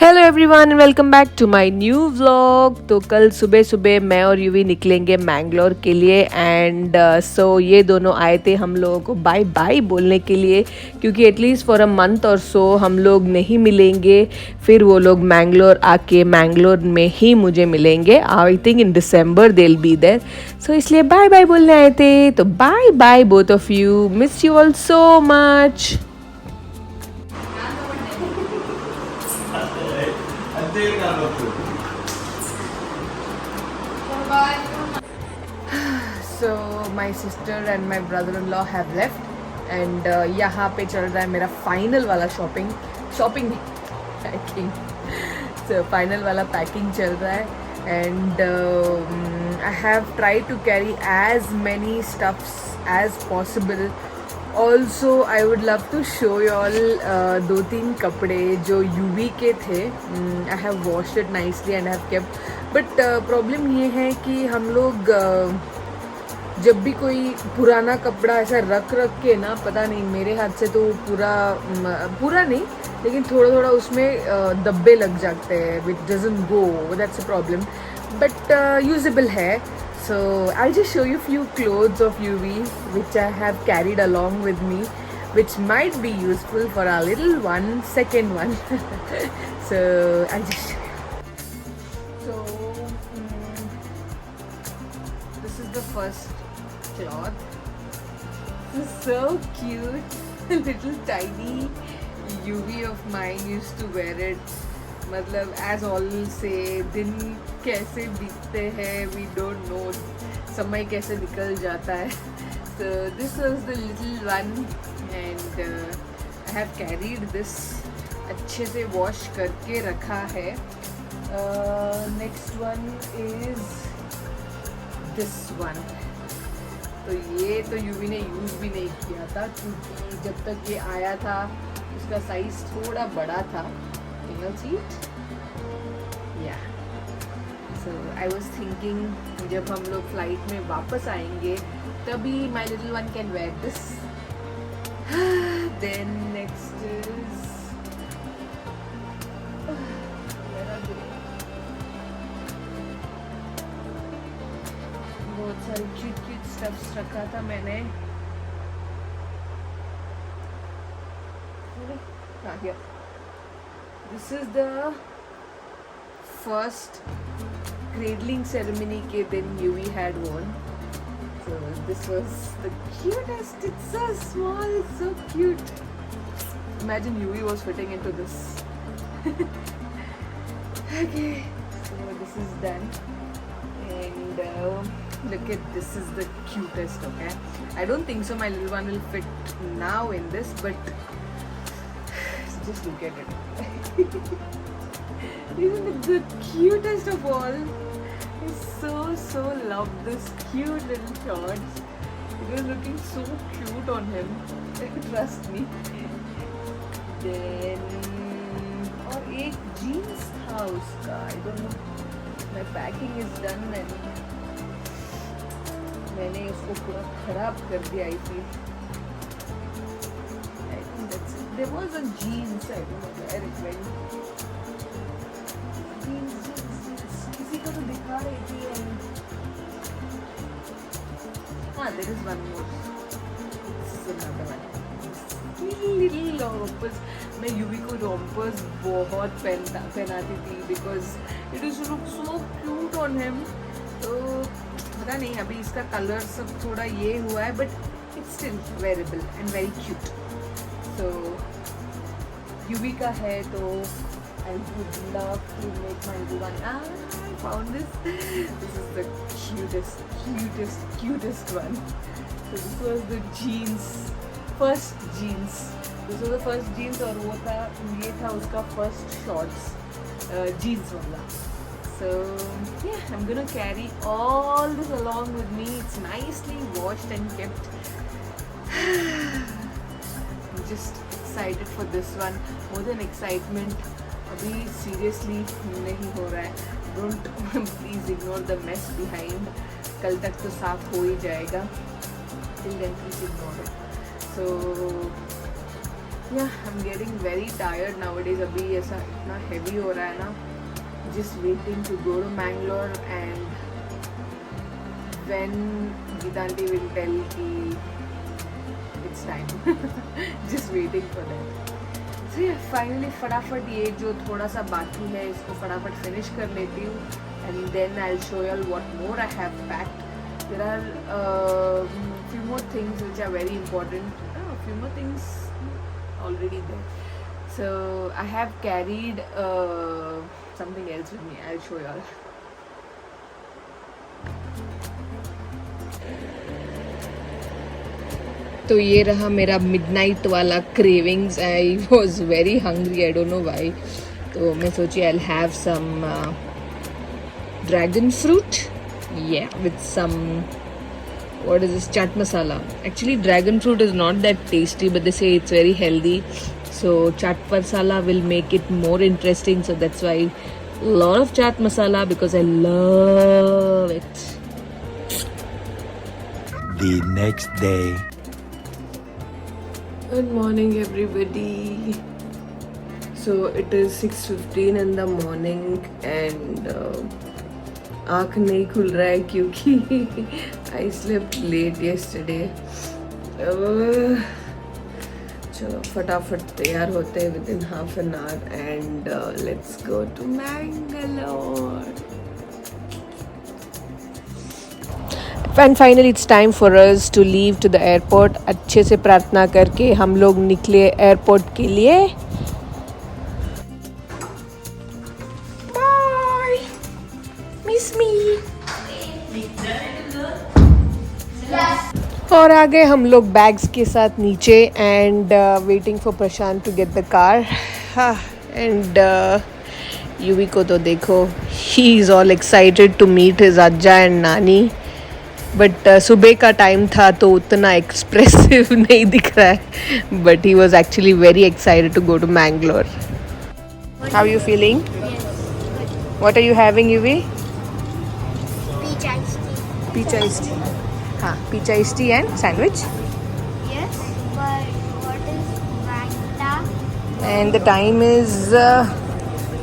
Hello everyone, welcome back to my new vlog. तो कल सुबह सुबह मैं और यूवी निकलेंगे मैंगलोर के लिए एंड सो ये दोनों आए थे हम लोगों को बाय बाय बोलने के लिए, क्योंकि एटलीस्ट फॉर अ मंथ और सो हम लोग नहीं मिलेंगे। फिर वो लोग मैंगलोर आके मैंगलोर में ही मुझे मिलेंगे। I think in December they will be there, so इसलिए बाय बाय बोलने आए थे। तो bye bye both of you, miss you all so much. So my sister and my brother-in-law have left and यहाँ पे चल रहा है मेरा फाइनल वाला शॉपिंग पैकिंग। so फाइनल वाला पैकिंग चल रहा है and I have tried to carry as many stuffs as possible. Also I would love to show you all दो तीन कपड़े जो यूवी के थे. I have washed it nicely and I have kept. But problem ये है कि हम लोग जब भी कोई पुराना कपड़ा ऐसा रख के ना, पता नहीं मेरे हाथ से तो पूरा नहीं लेकिन थोड़ा थोड़ा उसमें दब्बे लग जाते हैं, which doesn't go, that's a problem. But usable है. So I just show you few clothes of UV which I have carried along with me, which might be useful for our little one, second one. So I'll just show you. So this is the first cloth. This is so cute. A little tiny UV of mine used to wear it. मतलब as all say, दिन कैसे बीतते हैं we don't know, समय कैसे निकल जाता है. So this was the little one and I have carried this. अच्छे से वॉश करके रखा है. Next one is this one. तो ये तो यूवी ने यूज़ भी नहीं किया था क्योंकि जब तक ये आया था उसका साइज थोड़ा बड़ा था. सिंगल सीट या. सो आई वाज थिंकिंग जब हम लोग फ्लाइट में वापस आएंगे तभी my little one can wear this. Then next is बहुत सारी क्यूट क्यूट स्टफ्स रखा था मैंने. This is the first cradling ceremony के दिन Yui had worn. So this was the cutest. It's so small, it's so cute. Imagine Yui was fitting into this. Okay, so this is done. And look at this, is the cutest. Okay, I don't think so my little one will fit now in this, but just look at it. Isn't it the cutest of all? I so love this cute little shorts. It was looking so cute on him. Trust me. Then और एक jeans था उसका. I don't know. My packing is done and मैंने उसको पूरा खराब कर दिया. I think that's it. There was a jeans. I don't know where it went. किसी को तो दिखा रही थी. हाँ, there is one more. This is another one. Little rompers. मैं यूवी को rompers बहुत पहनाती थी because it used to look so cute on him. तो पता नहीं अभी इसका कलर सब थोड़ा ये हुआ है, but it's still wearable and very cute. So UV का है तो I would love to make my little one. I found this. This is the cutest one. So this was the jeans, first jeans. This was the first jeans और वो था, ये था उसका first shorts, jeans वाला. So yeah, I'm gonna carry all this along with me. It's nicely washed and kept. I'm just excited for this one. More than excitement, अभी seriously नहीं हो रहा है. Don't please ignore the mess behind. कल तक तो साफ हो ही जाएगा. Till then please ignore it. So Yeah, I'm getting very tired nowadays. अभी ऐसा इतना heavy हो रहा है ना. Just waiting to go to Mangalore, and when Gitanti will tell कि it's time. Just waiting for that. So yeah, finally फटाफट ये जो थोड़ा सा बाकी है इसको फटाफट finish कर लेती हूँ, and then I'll show you all what more I have packed. There are few more things which are very important. A few more things already there. So I have carried something else with me. I'll show you all. तो ये रहा मेरा midnight वाला cravings. I was very hungry, I don't know why. तो मैं सोची I have some dragon fruit, या with some what is this, chaat masala. Actually dragon fruit is not that tasty, but they say it's very healthy, so chaat masala will make it more interesting. So that's why a lot of chaat masala, because I love it. The next day. Good morning everybody. So it is 6:15 in the morning, and आँख नहीं खुल रहा है क्योंकि I slept late yesterday. चलो फटाफट तैयार होते हैं within half an hour, and let's go to Mangalore. And finally it's time for us to leave to the airport. अच्छे से प्रार्थना करके हम लोग निकले एयरपोर्ट के लिए. Bye, miss me. और आ गए हम लोग बैग्स के साथ नीचे, and waiting for Prashant to get the car. And Yuvi को तो देखो, he is all excited to meet his ajja and nani. But सुबह का टाइम था तो उतना एक्सप्रेसिव नहीं दिख रहा है, but he was actually very excited to go to Mangalore. How you feeling? What are you having Yuvi? Peach iced tea. हाँ, peach iced tea and sandwich. Yes, but what is Magda? And the time is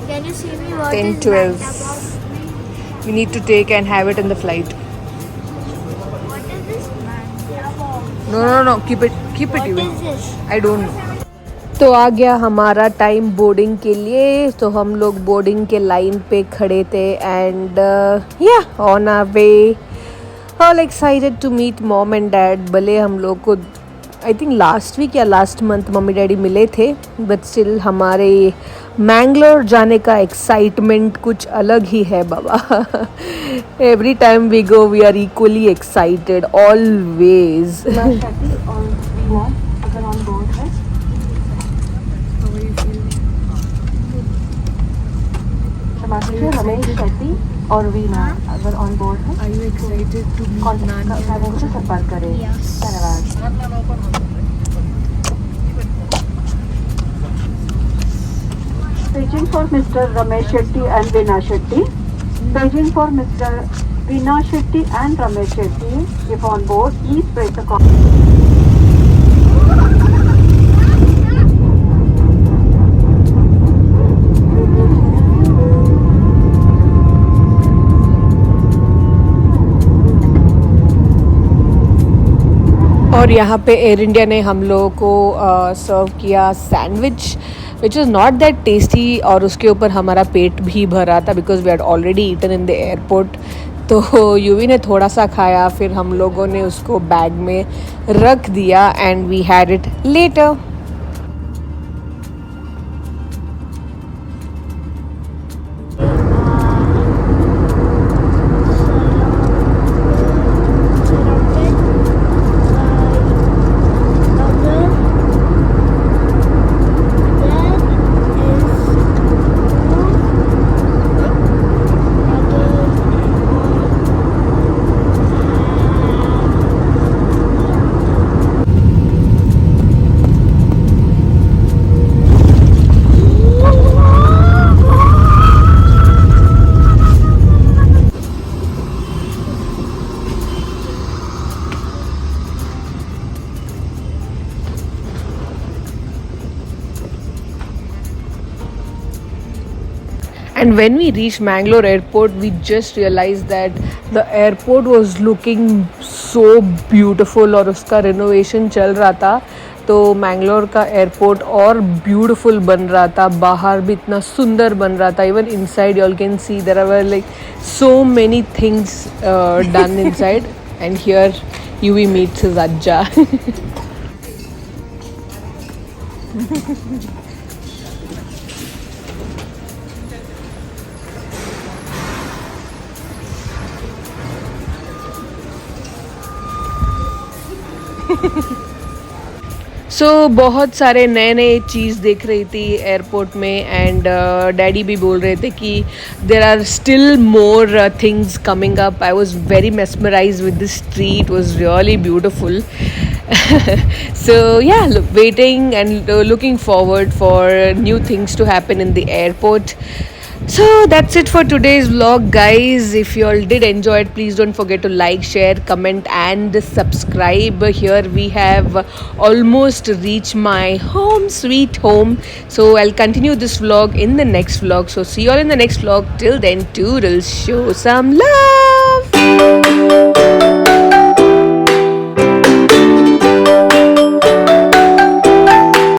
Can you see me what 10:12. is Magda about? We need to take and have it in the flight. What is this Magda about? No. Keep it, What Yuvi. is this? I don't know. तो आ गया हमारा time boarding के लिए. तो हम लोग boarding के line पे खड़े थे, and yeah on our way. All excited to meet mom and dad. भले हम लोग को आई थिंक लास्ट वीक या लास्ट मंथ मम्मी डैडी मिले थे, बट स्टिल हमारे मैंगलोर जाने का एक्साइटमेंट कुछ अलग ही है बाबा. Every time we go we are equally excited always. Ramesh Shetty और वीना अगर ऑन बोर्ड है. Are you excited to meet Nani? से संपर्क करें. धन्यवाद. Paging for Mr. Ramesh Shetty and Veena Shetty. Paging for Mr. Veena Shetty and Ramesh Shetty. If on board, please press the call. और यहाँ पे air India ने हम लोगों को सर्व किया sandwich, which is not that tasty, और उसके ऊपर हमारा पेट भी भरा था because we had already eaten in the airport. तो यूवी ने थोड़ा सा खाया, फिर हम लोगों ने उसको बैग में रख दिया, and we had it later. And when we reached Mangalore airport, we just realized that the airport was looking so beautiful और उसका renovation चल रहा था, तो मैंगलोर का एयरपोर्ट और ब्यूटीफुल बन रहा था, बाहर भी इतना सुंदर बन रहा था. Even inside you all can see there are like so many things done inside. And here Yuvi meets his ajja. बहुत सारे नए नए चीज़ देख रही थी एयरपोर्ट में. एंड डैडी भी बोल रहे थे कि there are still more things coming up. I was very mesmerize with this tree. It was really beautiful. So yeah, waiting and looking forward for new things to happen in the airport. So that's it for today's vlog, guys. If you all did enjoy it, please don't forget to like, share, comment and subscribe. Here we have almost reached my home, sweet home. So I'll continue this vlog in the next vlog. So see you all in the next vlog. Till then, toodles, show some love.